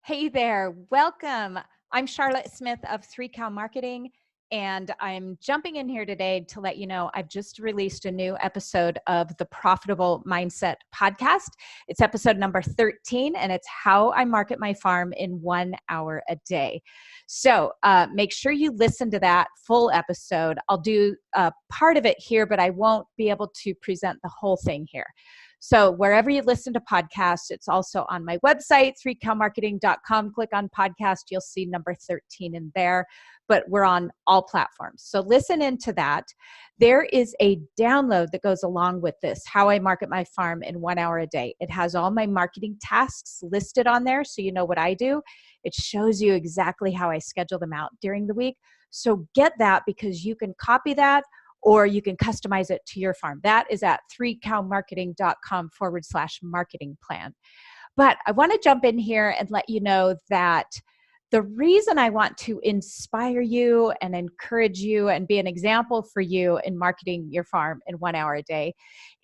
Hey there, welcome. I'm Charlotte Smith of 3Cow Marketing, and I'm jumping in here today to let you know I've just released a new episode of the Profitable Mindset podcast. It's episode number 13, and it's how I market my farm in 1 hour a day. So make sure you listen to that full episode. I'll do part of it here, but I won't be able to present the whole thing here. So wherever you listen to podcasts, it's also on my website, 3cowmarketing.com. Click on podcast. You'll see number 13 in there, but we're on all platforms. So listen into that. There is a download that goes along with this, how I market my farm in 1 hour a day. It has all my marketing tasks listed on there, so you know what I do. It shows you exactly how I schedule them out during the week. So get that, because you can copy that, or you can customize it to your farm. That is at 3cowmarketing.com/marketing plan. But I want to jump in here and let you know that the reason I want to inspire you and encourage you and be an example for you in marketing your farm in 1 hour a day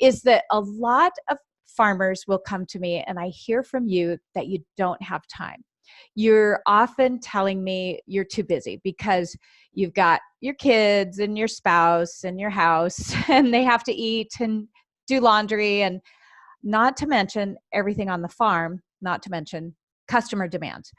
is that a lot of farmers will come to me and I hear from you that you don't have time. You're often telling me you're too busy because you've got your kids and your spouse and your house and they have to eat and do laundry, and not to mention everything on the farm, not to mention customer demands.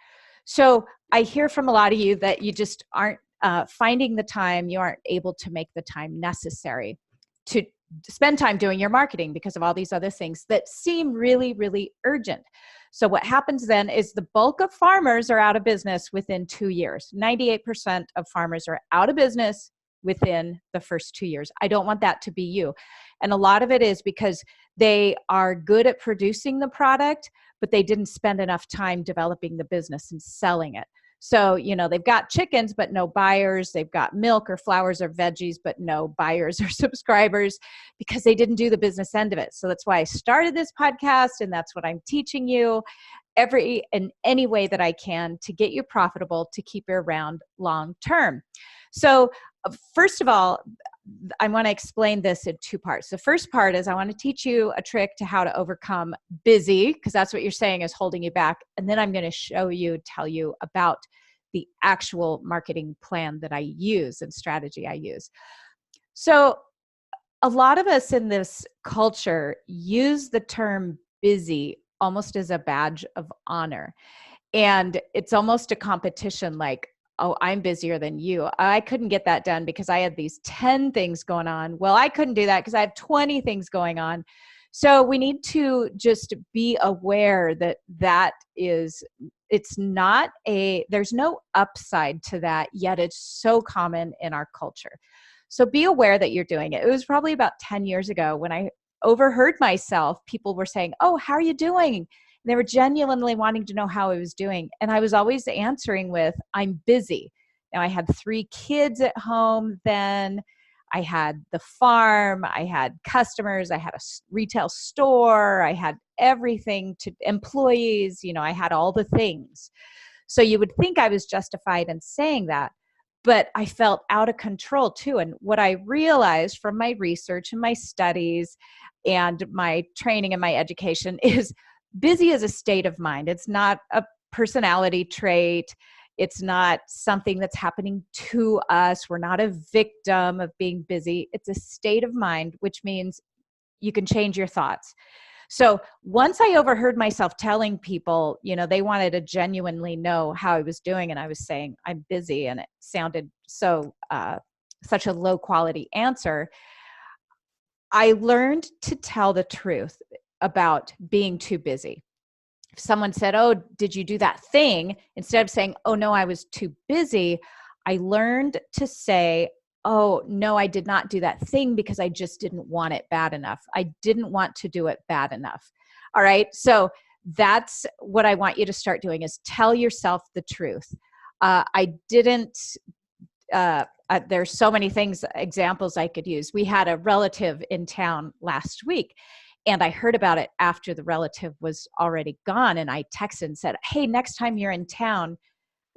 So I hear from a lot of you that you just aren't finding the time, you aren't able to make the time necessary to spend time doing your marketing because of all these other things that seem really, really urgent. So what happens then is the bulk of farmers are out of business within 2 years. 98% of farmers are out of business within the first 2 years. I don't want that to be you. And a lot of it is because they are good at producing the product, but they didn't spend enough time developing the business and selling it. So, they've got chickens, but no buyers. They've got milk or flowers or veggies, but no buyers or subscribers because they didn't do the business end of it. So that's why I started this podcast, and that's what I'm teaching you in any way that I can to get you profitable, to keep you around long term. So first of all, I want to explain this in two parts. The first part is I want to teach you a trick to how to overcome busy, because that's what you're saying is holding you back. And then I'm going to tell you about the actual marketing plan that I use and strategy I use. So a lot of us in this culture use the term busy almost as a badge of honor. And it's almost a competition, like, oh, I'm busier than you. I couldn't get that done because I had these 10 things going on. Well, I couldn't do that because I have 20 things going on. So we need to just be aware that there's no upside to that, yet it's so common in our culture. So be aware that you're doing it. It was probably about 10 years ago when I overheard myself. People were saying, oh, how are you doing? They were genuinely wanting to know how I was doing. And I was always answering with, I'm busy. Now, I had 3 kids at home then. I had the farm. I had customers. I had a retail store. I had everything, to employees. I had all the things. So you would think I was justified in saying that. But I felt out of control too. And what I realized from my research and my studies and my training and my education is busy is a state of mind. It's not a personality trait. It's not something that's happening to us. We're not a victim of being busy. It's a state of mind, which means you can change your thoughts. So once I overheard myself telling people, they wanted to genuinely know how I was doing, and I was saying, I'm busy, and it sounded such a low quality answer, I learned to tell the truth about being too busy. If someone said, oh, did you do that thing? Instead of saying, oh, no, I was too busy, I learned to say, oh, no, I did not do that thing because I just didn't want it bad enough. I didn't want to do it bad enough. All right. So that's what I want you to start doing, is tell yourself the truth. There's so many examples I could use. We had a relative in town last week, and I heard about it after the relative was already gone. And I texted and said, hey, next time you're in town,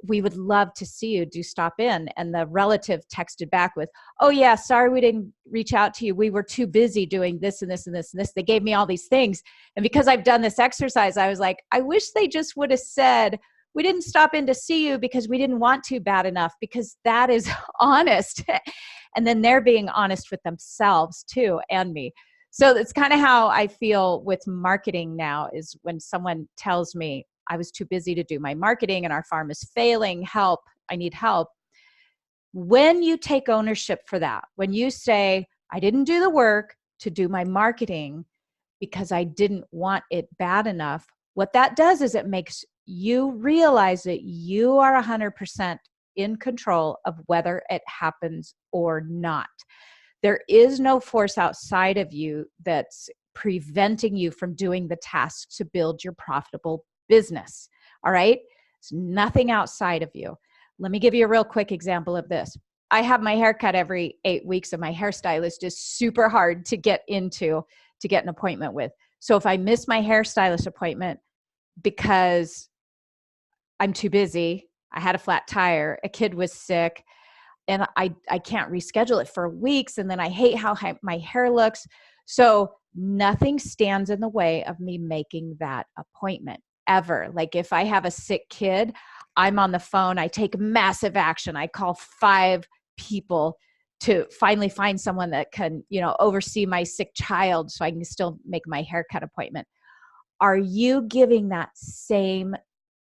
we would love to see you. Do stop in. And the relative texted back with, oh yeah, sorry we didn't reach out to you. We were too busy doing this and this and this and this. They gave me all these things. And because I've done this exercise, I was like, I wish they just would have said, we didn't stop in to see you because we didn't want to bad enough, because that is honest. And then they're being honest with themselves too, and me. So it's kind of how I feel with marketing now, is when someone tells me I was too busy to do my marketing and our farm is failing, help, I need help. When you take ownership for that, when you say, I didn't do the work to do my marketing because I didn't want it bad enough, what that does is it makes you realize that you are 100% in control of whether it happens or not. There is no force outside of you that's preventing you from doing the tasks to build your profitable business. All right? It's nothing outside of you. Let me give you a real quick example of this. I have my hair cut every 8 weeks, and my hairstylist is super hard to get into to get an appointment with. So if I miss my hairstylist appointment because I'm too busy, I had a flat tire, a kid was sick, and I can't reschedule it for weeks, and then I hate how my hair looks. So nothing stands in the way of me making that appointment ever. Like if I have a sick kid, I'm on the phone, I take massive action. I call 5 people to finally find someone that can, oversee my sick child so I can still make my haircut appointment. Are you giving that same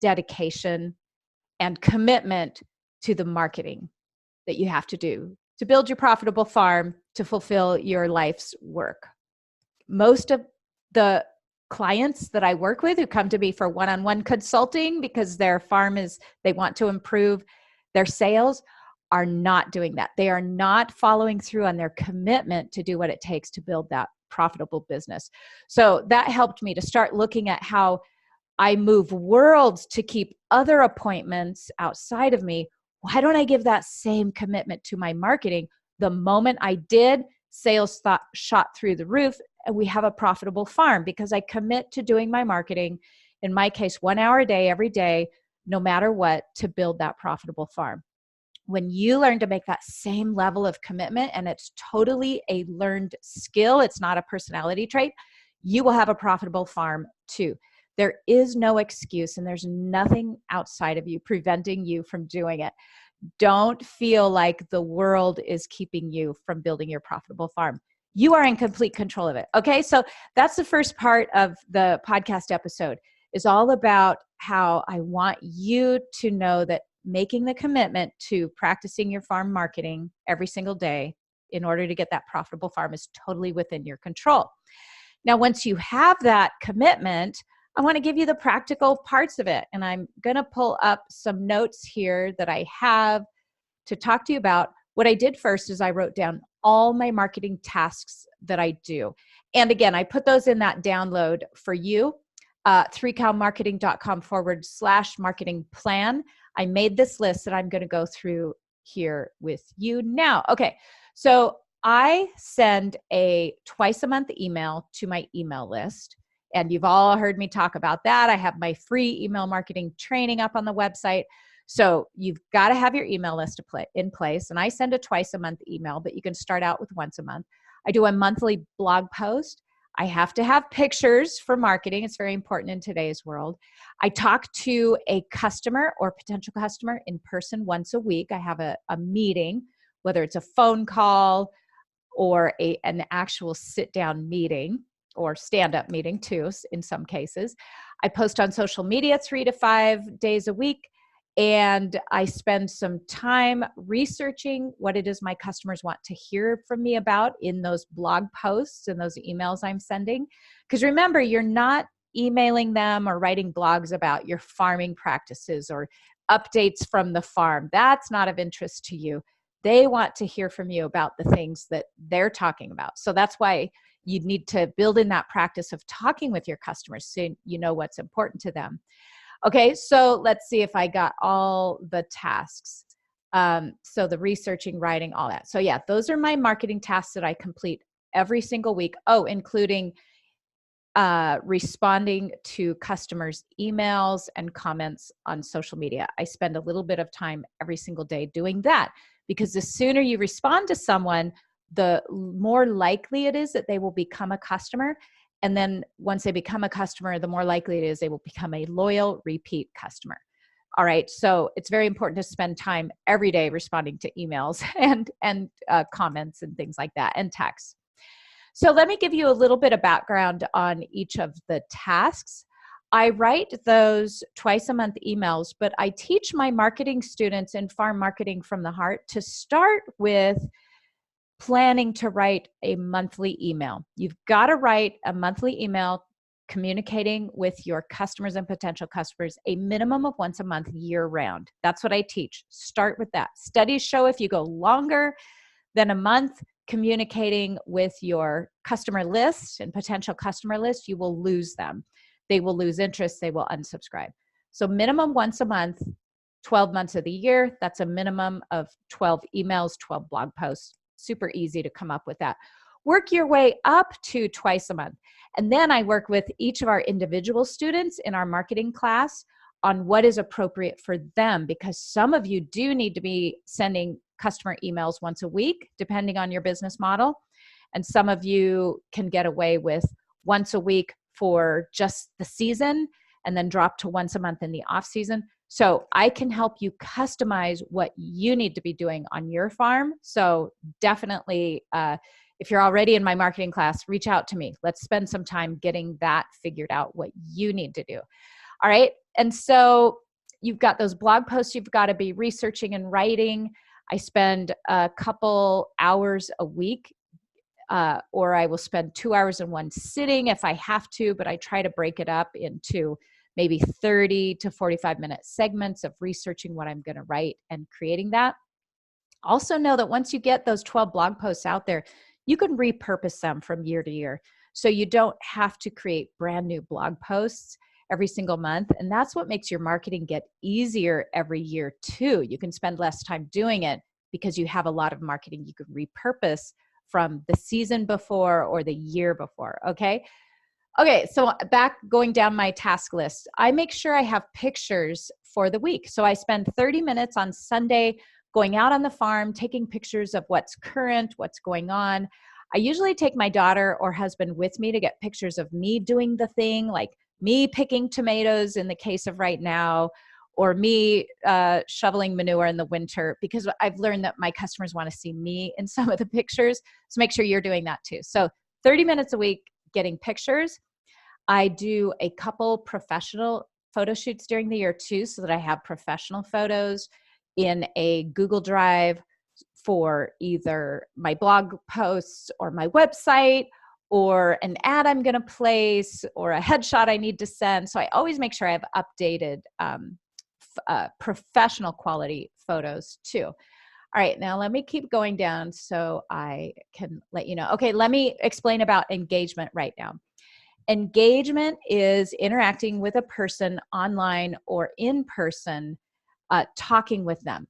dedication and commitment to the marketing that you have to do to build your profitable farm, to fulfill your life's work? Most of the clients that I work with who come to me for one-on-one consulting because their farm they want to improve their sales, are not doing that. They are not following through on their commitment to do what it takes to build that profitable business. So that helped me to start looking at how I move worlds to keep other appointments outside of me. Why don't I give that same commitment to my marketing? The moment I did, sales shot through the roof, and we have a profitable farm because I commit to doing my marketing, in my case, 1 hour a day, every day, no matter what, to build that profitable farm. When you learn to make that same level of commitment, and it's totally a learned skill, it's not a personality trait, you will have a profitable farm too. There is no excuse, and there's nothing outside of you preventing you from doing it. Don't feel like the world is keeping you from building your profitable farm. You are in complete control of it. Okay, so that's the first part of the podcast episode, is all about how I want you to know that making the commitment to practicing your farm marketing every single day in order to get that profitable farm is totally within your control. Now, once you have that commitment, I want to give you the practical parts of it. And I'm going to pull up some notes here that I have to talk to you about. What I did first is I wrote down all my marketing tasks that I do. And again, I put those in that download for you, 3cowmarketing.com/marketing plan. I made this list that I'm going to go through here with you now. Okay, so I send a twice a month email to my email list. And you've all heard me talk about that. I have my free email marketing training up on the website. So you've got to have your email list in place. And I send a twice a month email, but you can start out with once a month. I do a monthly blog post. I have to have pictures for marketing. It's very important in today's world. I talk to a customer or potential customer in person once a week. I have a meeting, whether it's a phone call or an actual sit-down meeting, or stand-up meeting too, in some cases. I post on social media 3 to 5 days a week, and I spend some time researching what it is my customers want to hear from me about in those blog posts and those emails I'm sending. Because remember, you're not emailing them or writing blogs about your farming practices or updates from the farm. That's not of interest to you. They want to hear from you about the things that they're talking about. So that's why you need to build in that practice of talking with your customers so you know what's important to them. Okay, so let's see if I got all the tasks. So the researching, writing, all that. So yeah, those are my marketing tasks that I complete every single week. Oh, including responding to customers' emails and comments on social media. I spend a little bit of time every single day doing that, because the sooner you respond to someone, the more likely it is that they will become a customer. And then once they become a customer, the more likely it is they will become a loyal repeat customer. All right. So it's very important to spend time every day responding to emails and comments and things like that, and texts. So let me give you a little bit of background on each of the tasks. I write those twice a month emails, but I teach my marketing students in Farm Marketing from the Heart to start with planning to write a monthly email. You've got to write a monthly email communicating with your customers and potential customers a minimum of once a month year round. That's what I teach. Start with that. Studies show if you go longer than a month communicating with your customer list and potential customer list, you will lose them. They will lose interest. They will unsubscribe. So minimum once a month, 12 months of the year, that's a minimum of 12 emails, 12 blog posts. Super easy to come up with that. Work your way up to twice a month. And then I work with each of our individual students in our marketing class on what is appropriate for them, because some of you do need to be sending customer emails once a week, depending on your business model. And some of you can get away with once a week for just the season and then drop to once a month in the off season. So I can help you customize what you need to be doing on your farm. So definitely, if you're already in my marketing class, reach out to me. Let's spend some time getting that figured out, what you need to do. All right. And so you've got those blog posts you've got to be researching and writing. I spend a couple hours a week, or I will spend 2 hours in one sitting if I have to, but I try to break it up into maybe 30 to 45-minute segments of researching what I'm going to write and creating that. Also know that once you get those 12 blog posts out there, you can repurpose them from year to year. So you don't have to create brand new blog posts every single month. And that's what makes your marketing get easier every year too. You can spend less time doing it because you have a lot of marketing you could repurpose from the season before or the year before, okay? Okay, so back going down my task list, I make sure I have pictures for the week. So I spend 30 minutes on Sunday going out on the farm, taking pictures of what's current, what's going on. I usually take my daughter or husband with me to get pictures of me doing the thing, like me picking tomatoes in the case of right now, or me shoveling manure in the winter, because I've learned that my customers want to see me in some of the pictures. So make sure you're doing that too. So 30 minutes a week getting pictures. I do a couple professional photo shoots during the year too, so that I have professional photos in a Google Drive for either my blog posts or my website or an ad I'm going to place or a headshot I need to send. So I always make sure I have updated professional quality photos too. All right, now let me keep going down so I can let you know. Okay, let me explain about engagement right now. Engagement is interacting with a person online or in person, talking with them,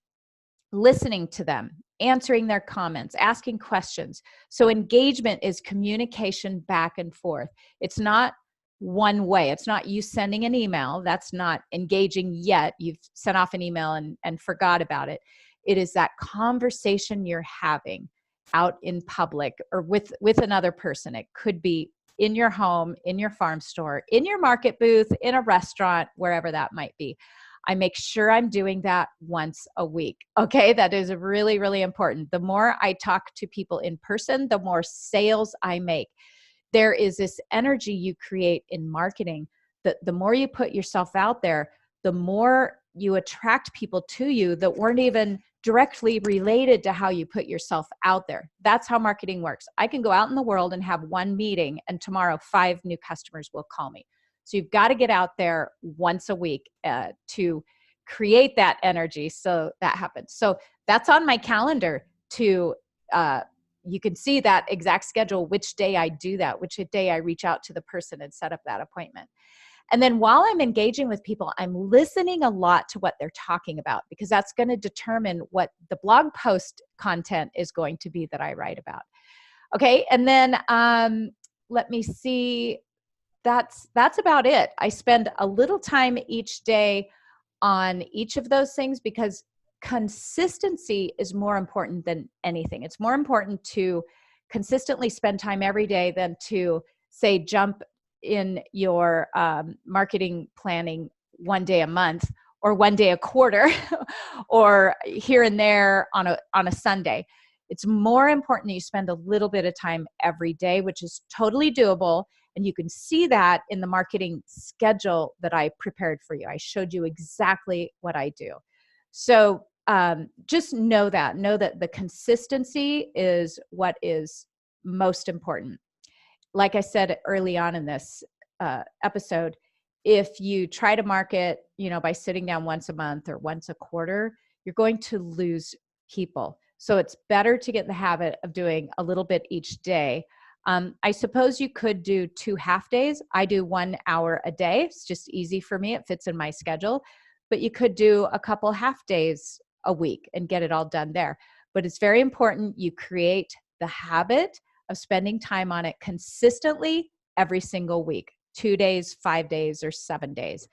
listening to them, answering their comments, asking questions. So engagement is communication back and forth. It's not one way. It's not you sending an email. That's not engaging yet. You've sent off an email and forgot about it. It is that conversation you're having out in public or with another person. It could be in your home, in your farm store, in your market booth, in a restaurant, wherever that might be. I make sure I'm doing that once a week. Okay, that is really, really important. The more I talk to people in person, the more sales I make. There is this energy you create in marketing that the more you put yourself out there, the more you attract people to you that weren't even directly related to how you put yourself out there. That's how marketing works. I can go out in the world and have one meeting, and tomorrow 5 new customers will call me. So you've got to get out there once a week to create that energy so that happens. So that's on my calendar to, you can see that exact schedule, which day I do that, which day I reach out to the person and set up that appointment. And then while I'm engaging with people, I'm listening a lot to what they're talking about, because that's going to determine what the blog post content is going to be that I write about. Okay, and then let me see. That's about it. I spend a little time each day on each of those things because consistency is more important than anything. It's more important to consistently spend time every day than to say jump in your marketing planning one day a month or one day a quarter or here and there on a Sunday. It's more important that you spend a little bit of time every day, which is totally doable. And you can see that in the marketing schedule that I prepared for you. I showed you exactly what I do. So just know that the consistency is what is most important. Like I said early on in this episode, if you try to market, by sitting down once a month or once a quarter, you're going to lose people. So it's better to get in the habit of doing a little bit each day. I suppose you could do 2 half days. I do 1 hour a day. It's just easy for me. It fits in my schedule. But you could do a couple half days a week and get it all done there. But it's very important you create the habit of spending time on it consistently every single week, 2 days, 5 days, or 7 days.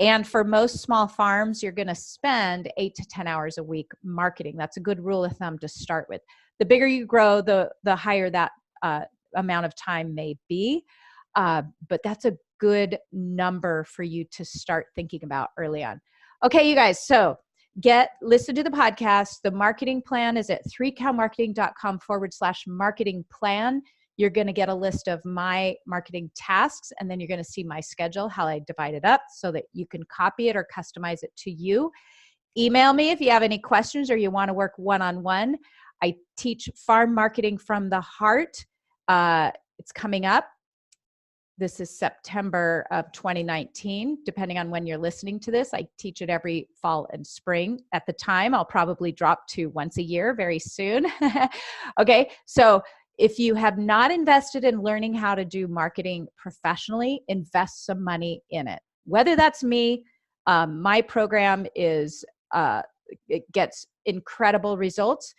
And for most small farms, you're going to spend 8 to 10 hours a week marketing. That's a good rule of thumb to start with. The bigger you grow, the higher that amount of time may be. But that's a good number for you to start thinking about early on. Okay, you guys, so listen to the podcast. The marketing plan is at 3cowmarketing.com/marketing plan. You're going to get a list of my marketing tasks, and then you're going to see my schedule, how I divide it up so that you can copy it or customize it to you. Email me if you have any questions or you want to work one-on-one. I teach farm marketing from the heart. It's coming up. This is September of 2019, depending on when you're listening to this. I teach it every fall and spring. At the time, I'll probably drop to once a year very soon. Okay, so if you have not invested in learning how to do marketing professionally, invest some money in it. Whether that's me, my program it gets incredible results.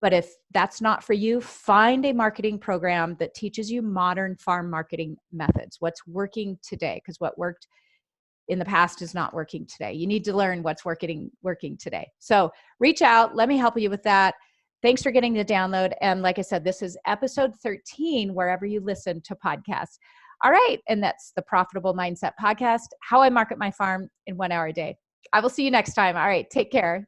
But if that's not for you, find a marketing program that teaches you modern farm marketing methods, what's working today, because what worked in the past is not working today. You need to learn what's working today. So reach out. Let me help you with that. Thanks for getting the download. And like I said, this is episode 13, wherever you listen to podcasts. All right. And that's the Profitable Mindset Podcast, how I market my farm in 1 hour a day. I will see you next time. All right. Take care.